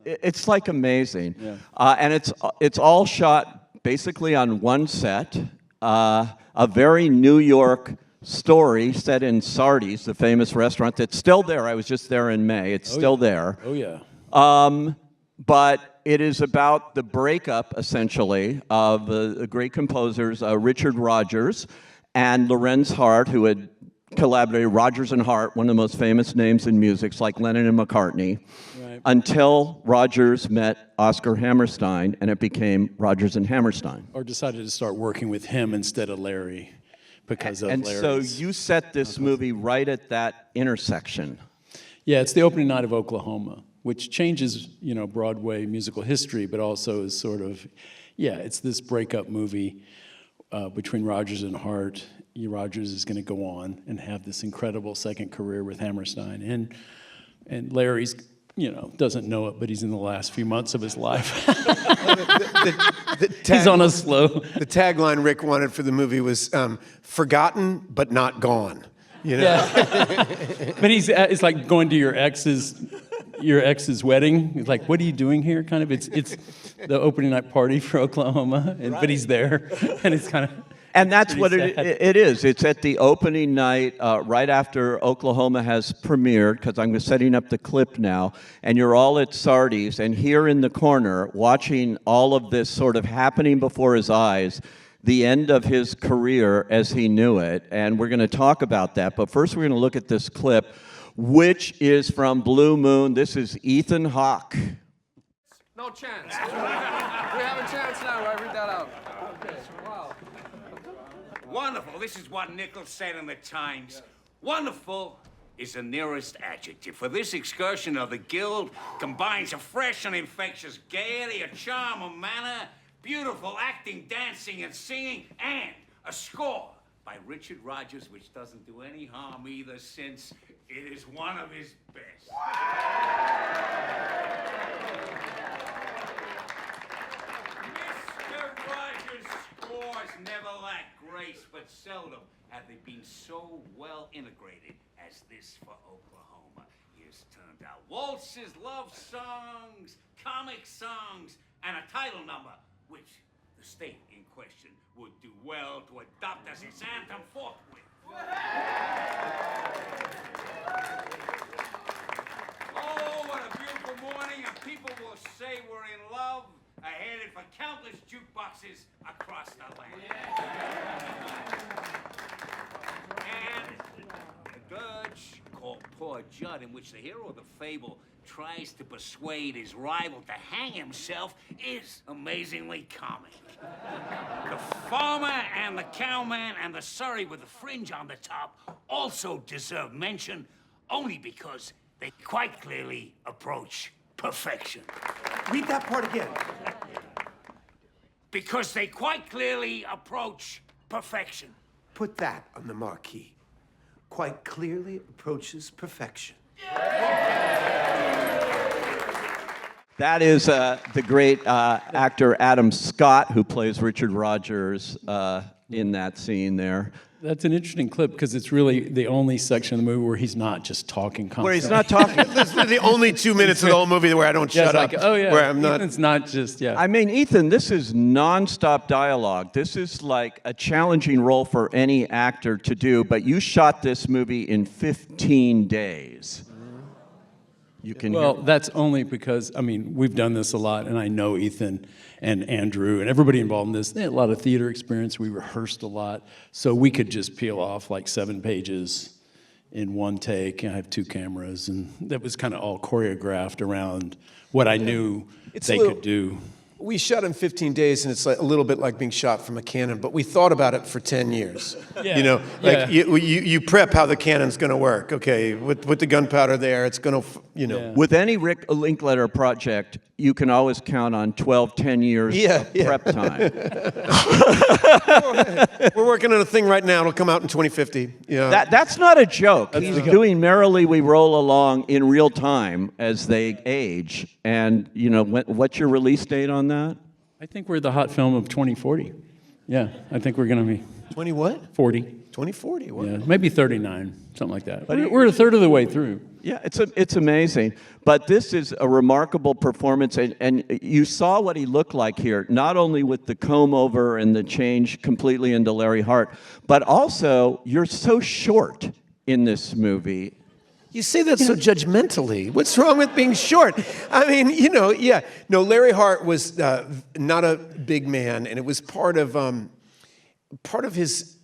It's like amazing. Yeah. And it's all shot basically on one set, a very New York story set in Sardi's, the famous restaurant that's still there. I was just there in May. It's still there. Oh, yeah. But it is about the breakup, essentially, of the great composers Richard Rodgers and Lorenz Hart, who had collaborated, Rodgers and Hart, one of the most famous names in music, it's like Lennon and McCartney, Right. until Rodgers met Oscar Hammerstein, and it became Rodgers and Hammerstein. Or decided to start working with him instead of Larry because of Larry's. So you set this movie right at that intersection. Yeah, it's the opening night of Oklahoma, which changes, Broadway musical history, but also is sort of, it's this breakup movie between Rodgers and Hart. Rodgers is going to go on and have this incredible second career with Hammerstein, and Larry's, doesn't know it, but he's in the last few months of his life. He's on a slow. The tagline Rick wanted for the movie was "Forgotten but not gone." Yeah, but it's like going to your ex's wedding. It's like, what are you doing here? Kind of. It's the opening night party for Oklahoma, but he's there, and it's kind of. And that's what it is. It's at the opening night, right after Oklahoma has premiered, because I'm setting up the clip now, and you're all at Sardi's, and here in the corner, watching all of this sort of happening before his eyes, the end of his career as he knew it, and we're going to talk about that. But first, we're going to look at this clip, which is from Blue Moon. This is Ethan Hawke. No chance. We have a chance now. I read that out. Okay. Wow. Wonderful. This is what Nichols said in the Times. Wonderful is the nearest adjective. For this excursion of the Guild combines a fresh and infectious gaiety, a charm of manner, beautiful acting, dancing, and singing, and a score by Richard Rodgers, which doesn't do any harm either, since it is one of his best. Mr. Rodgers' scores never lack grace, but seldom have they been so well integrated as this for Oklahoma. Here's turned out waltzes, love songs, comic songs, and a title number, which the state in question would do well to adopt as its anthem forthwith. Oh, what a beautiful morning, and people will say we're in love, headed for countless jukeboxes across the land. And a dirge called Poor Judd, in which the hero of the fable tries to persuade his rival to hang himself, is amazingly comic. The farmer and the cowman and the Surrey with the fringe on the top also deserve mention, only because they quite clearly approach perfection. Read that part again. Because they quite clearly approach perfection. Put that on the marquee. Quite clearly approaches perfection. That is the great actor Adam Scott, who plays Richard Rodgers in that scene there. That's an interesting clip because it's really the only section of the movie where he's not just talking constantly. Where he's not talking. This is the only 2 minutes of the whole movie where I don't shut up. Oh yeah, where I'm not. Ethan's not just I mean, Ethan, this is nonstop dialogue. This is like a challenging role for any actor to do, but you shot this movie in 15 days. You can that's only because, we've done this a lot, and I know Ethan and Andrew and everybody involved in this. They had a lot of theater experience. We rehearsed a lot, so we could just peel off like 7 pages in one take. I have 2 cameras, and that was kind of all choreographed around what I knew they could do. We shot in 15 days, and it's like a little bit like being shot from a cannon, but we thought about it for 10 years. Yeah. You prep how the cannon's going to work. Okay, with the gunpowder there, it's going to, Yeah. With any Rick Linklater project, you can always count on 10 years of prep time. We're working on a thing right now. It'll come out in 2050. Yeah. That's not a joke. He's doing Merrily We Roll Along in real time as they age. And, what's your release date on that? I think we're the hot film of 2040. Yeah, I think we're going to be 20 what? 40. 2040. Wow. Yeah, maybe 39, something like that. We're a third of the way through. Yeah, it's amazing. But this is a remarkable performance, and you saw what he looked like here, not only with the comb over and the change completely into Larry Hart, but also you're so short in this movie. You say that so judgmentally. What's wrong with being short? I mean, you know, yeah. No, Larry Hart was not a big man, and it was part of his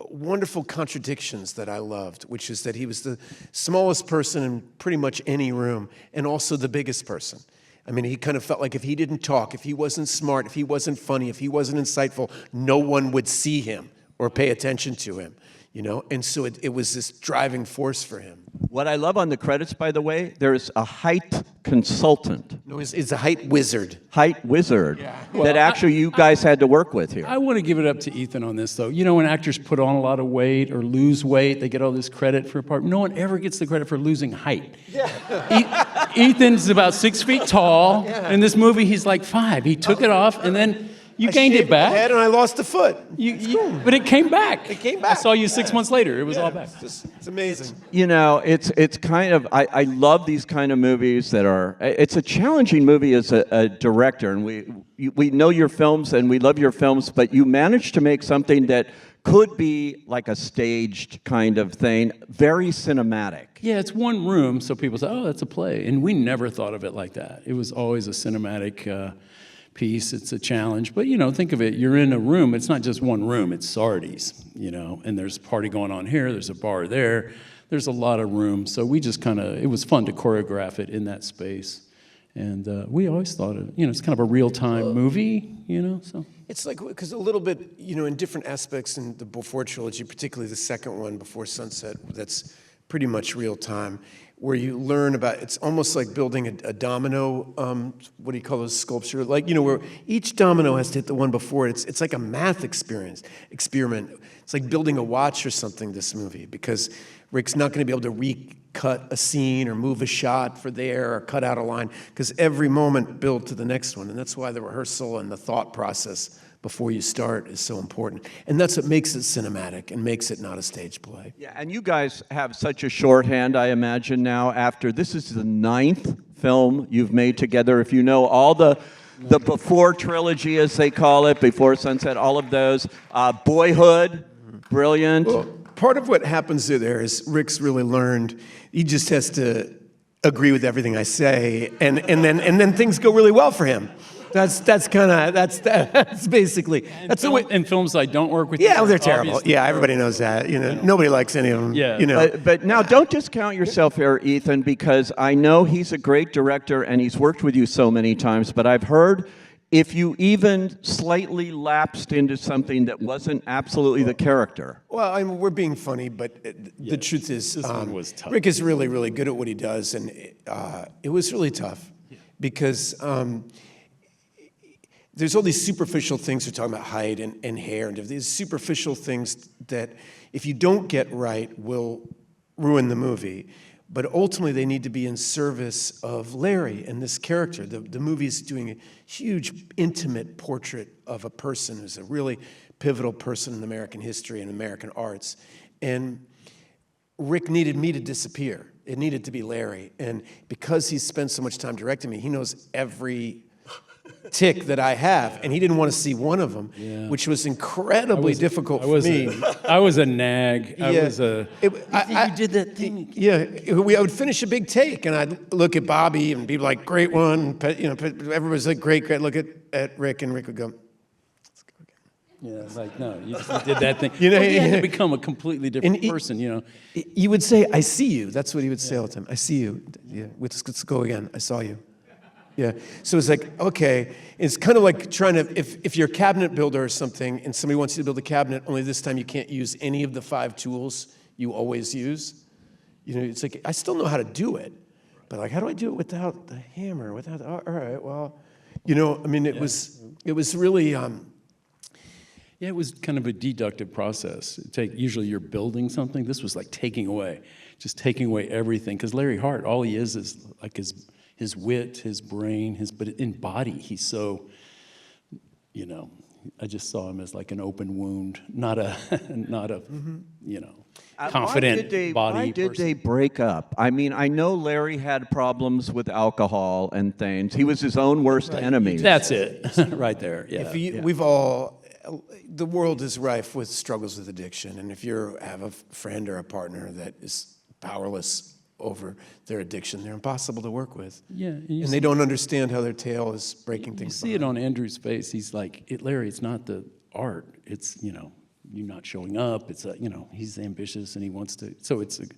wonderful contradictions that I loved, which is that he was the smallest person in pretty much any room, and also the biggest person. I mean, he kind of felt like if he didn't talk, if he wasn't smart, if he wasn't funny, if he wasn't insightful, no one would see him or pay attention to him. You know, and so it was this driving force for him. What I love on the credits, by the way, there's a height consultant. No, it's a height wizard. Height wizard. Yeah. That actually you guys had to work with here. I want to give it up to Ethan on this, though. You know, when actors put on a lot of weight or lose weight, they get all this credit for a part. No one ever gets the credit for losing height. Yeah. Ethan's about 6 feet tall. Yeah. In this movie, he's like 5. He took it off, and then you gained it back. My head and I lost a foot. But it came back. It came back. I saw you 6 months later. It was all back. It's amazing. You know, it's kind of, I love these kind of movies that are, it's a challenging movie as a director, and we know your films and we love your films, but you managed to make something that could be like a staged kind of thing, very cinematic. Yeah, it's one room, so people say, oh, that's a play. And we never thought of it like that. It was always a cinematic piece. It's a challenge. But, you know, think of it. You're in a room. It's not just one room. It's Sardi's, you know, and there's a party going on here. There's a bar there. There's a lot of room. So we just kind of, it was fun to choreograph it in that space. And we always thought of, you know, it's kind of a real-time movie, you know, so. It's like, because a little bit, you know, in different aspects in the Before trilogy, particularly the second one, Before Sunset, that's pretty much real time, where you learn about, it's almost like building a domino, what do you call those, sculpture? Like, you know, where each domino has to hit the one before it. It's like a math experiment. It's like building a watch or something, this movie, because Rick's not going to be able to recut a scene or move a shot for there or cut out a line, because every moment builds to the next one. And that's why the rehearsal and the thought process before you start is so important. And that's what makes it cinematic and makes it not a stage play. Yeah, and you guys have such a shorthand, I imagine, now after, this is the 9th film you've made together. If you know all the Before trilogy, as they call it, Before Sunset, all of those. Boyhood, brilliant. Well, part of what happens there is Rick's really learned, he just has to agree with everything I say, and then things go really well for him. That's basically that's the way. And films I don't work with. Yeah, they're terrible. Yeah, everybody knows that. You know, nobody likes any of them. Yeah. You know. But now, don't discount yourself here, Ethan, because I know he's a great director and he's worked with you so many times. But I've heard if you even slightly lapsed into something that wasn't absolutely the character. Well, I mean, we're being funny, but the truth is, this one was tough. Rick is really, really good at what he does, and it was really tough because. There's all these superficial things we're talking about, height and hair, and these superficial things that if you don't get right will ruin the movie. But ultimately, they need to be in service of Larry and this character. The movie's doing a huge, intimate portrait of a person who's a really pivotal person in American history and American arts. And Rick needed me to disappear. It needed to be Larry. And because he's spent so much time directing me, he knows every tick that I have, and he didn't want to see one of them, which was incredibly difficult for me. I was a nag. You did that thing. Yeah, I would finish a big take, and I'd look at Bobby and be like, "Great one," you know. Everybody's like, "Great." Look at Rick, and Rick would go, "Let's go again." Yeah, like no, you just did that thing. You know, you had to become a completely different person. You know, you would say, "I see you." That's what he would say all the time. "I see you." Yeah, let's go again. I saw you. Yeah, so it's like, okay, it's kind of like trying to, if you're a cabinet builder or something and somebody wants you to build a cabinet, only this time you can't use any of the 5 tools you always use. You know, it's like, I still know how to do it, but like, how do I do it without the hammer, all right, well, you know, I mean, it was really... Yeah, it was kind of a deductive process. Usually you're building something. This was like taking away everything, because Larry Hart, all he is like his wit, his brain, but in body, he's so, you know, I just saw him as like an open wound, not a, you know, Why confident did body they person. break up? I mean, I know Larry had problems with alcohol and things. He was his own worst enemy. That's it, right there. Yeah. We've all, the world is rife with struggles with addiction, and if you have a friend or a partner that is powerless over their addiction, they're impossible to work with. Yeah, and they don't understand how their tail is breaking You things. see it on Andrew's face. He's like, Larry, it's not the art. It's, you know, you not showing up. It's you know, he's ambitious and he wants to. So it's an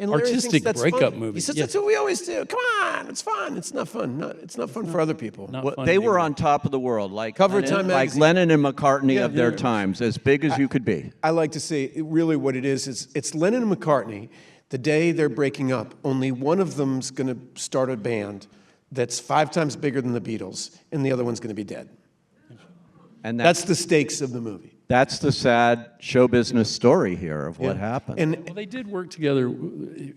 artistic breakup movie. He says Yeah. that's what we always do. Come on, it's fun. It's not fun. It's not fun for other people. Not Well, fun they were anymore. on top of the world, like Cover of Lennon, Time like magazine. Lennon and McCartney Yeah, of their yeah. times, as big as you could be. I like to say, really what it is it's Lennon and McCartney. The day they're breaking up, only one of them's going to start a band that's 5 times bigger than the Beatles, and the other one's going to be dead. And That's the stakes of the movie. that's the sad show business story here of what happened. And Well, they did work together.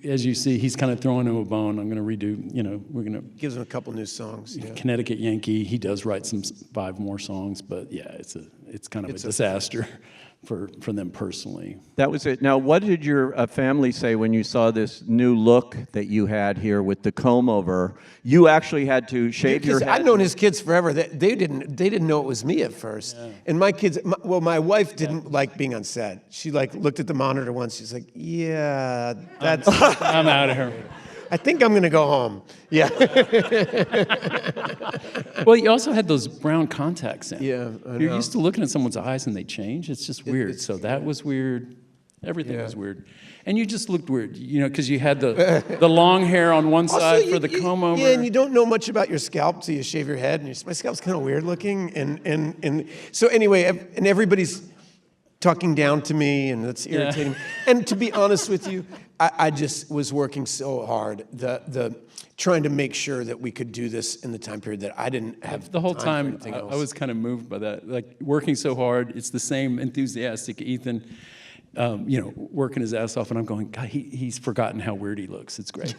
As you see, he's kind of throwing him a bone. I'm going to redo, you know, we're going to, gives them a couple new songs. Yeah. Connecticut Yankee, he does write 5 more songs, but yeah, it's kind of a disaster for them personally. That was it. Now, what did your family say when you saw this new look that you had here with the comb over? You actually had to shave your head. I've known his kids forever. They didn't know it was me at first. Yeah. And my kids, my wife didn't like being on set. She like looked at the monitor once. She's like, "Yeah, that's." I'm out of here. I think I'm gonna go home. Yeah. Well, you also had those brown contacts in. Yeah, I You're know. used to looking at someone's eyes and they change. It's just weird. So that was weird. Everything Yeah. was weird. And you just looked weird, you know, because you had the long hair on one side for the comb over. Yeah, and you don't know much about your scalp till you shave your head, and my scalp's kind of weird looking, and so anyway, and everybody's talking down to me, and that's irritating. And to be honest with you, I just was working so hard, the trying to make sure that we could do this in the time period that I didn't have The whole for time, anything I else. was kind of moved by that. Like, working so hard, it's the same enthusiastic Ethan, you know, working his ass off, and I'm going, God, he's forgotten how weird he looks. It's great.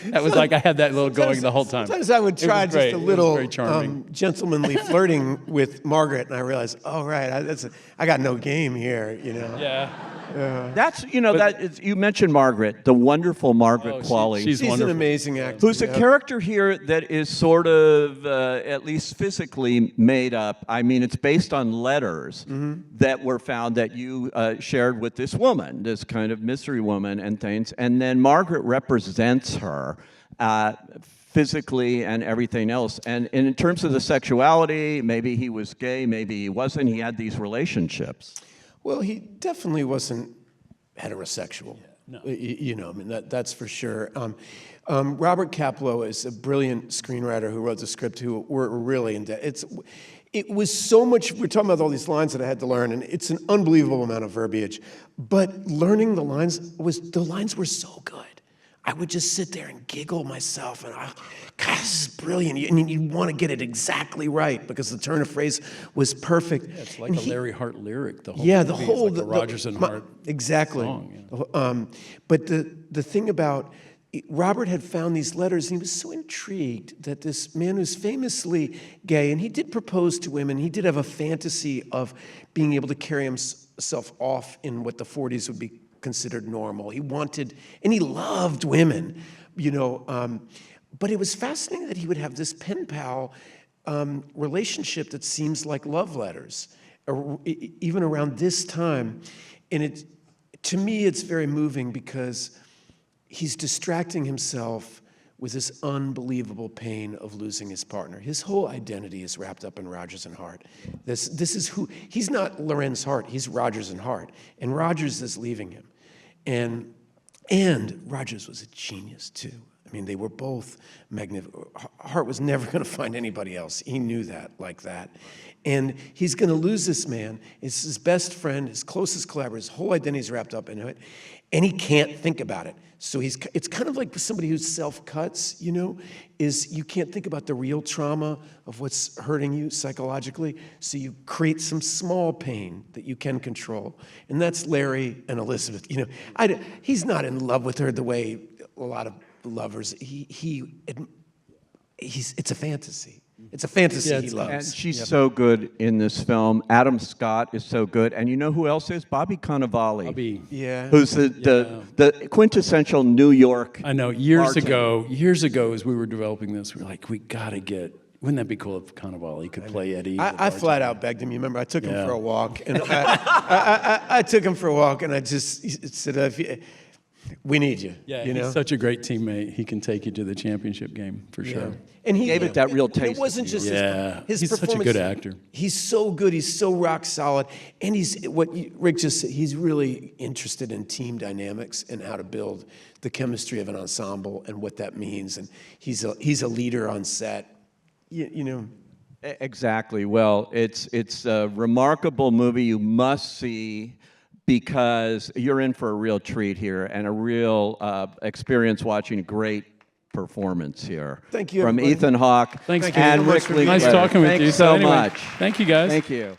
That was like I had that little going the whole time. Sometimes I would It was try great. just a It was little very charming. gentlemanly flirting with Margaret, and I realized, oh, right, I got no game here, you know. Yeah. That's, you know, that is, you mentioned Margaret, the wonderful Margaret Qualley. she's She's an wonderful. amazing actor. Who's a character here that is sort of, at least physically, made up. I mean, it's based on letters that were found that you shared with this woman, this kind of mystery woman and things. And then Margaret represents her physically and everything else. And in terms of the sexuality, maybe he was gay, maybe he wasn't. He had these relationships. Well, he definitely wasn't heterosexual. No. You know, I mean, that's for sure. Robert Capello is a brilliant screenwriter who wrote the script, who were really in debt. It was so much, we're talking about all these lines that I had to learn, and it's an unbelievable amount of verbiage. But learning the lines were so good. I would just sit there and giggle myself, and God, this is brilliant. And you want to get it exactly right because the turn of phrase was perfect. Yeah, it's like a Larry Hart lyric. The whole Yeah, movie the is whole like a Rodgers and Hart exactly. song, But the thing about Robert had found these letters, and he was so intrigued that this man who's famously gay, and he did propose to women. He did have a fantasy of being able to carry himself off in what the 40s would be considered normal. He wanted, and he loved women, you know. But it was fascinating that he would have this pen pal relationship that seems like love letters, even around this time. And to me, it's very moving because he's distracting himself with this unbelievable pain of losing his partner. His whole identity is wrapped up in Rodgers and Hart. This is who, he's not Lorenz Hart, he's Rodgers and Hart. And Rodgers is leaving him. And Rodgers was a genius too. I mean, they were both magnificent. Hart was never going to find anybody else. He knew that, like that. And he's going to lose this man. It's his best friend, his closest collaborator. His whole identity is wrapped up in it. And he can't think about it. So it's kind of like somebody who self-cuts, you know, is you can't think about the real trauma of what's hurting you psychologically. So you create some small pain that you can control. And that's Larry and Elizabeth. You know, he's not in love with her the way a lot of lovers. It's a fantasy. It's a fantasy he it's- loves. And she's so good in this film. Adam Scott is so good. And you know who else is? Bobby Cannavale. Bobby. Yeah. Who's the quintessential New York. I know. Years bartender. ago, as we were developing this, we were like, we gotta get. Wouldn't that be cool if Cannavale could play Eddie? I flat out begged him. You remember, I took him for a walk, and I took him for a walk, and I just said, "We need you." Yeah, you know? he's such a great teammate. He can take you to the championship game for sure. And he Gave it that real taste. It wasn't just Yeah, his he's such a performance. good actor. He's so good. He's so rock solid, and Rick just said. He's really interested in team dynamics and how to build the chemistry of an ensemble and what that means. And he's a leader on set. You know. Exactly. Well, it's a remarkable movie you must see because you're in for a real treat here and a real experience watching a great performance here. Thank you, From everybody. Ethan Hawke Thanks, and Steve. Rick Linklater. Nice talking with Thanks you. so Anyway, much. Thank you, guys. Thank you.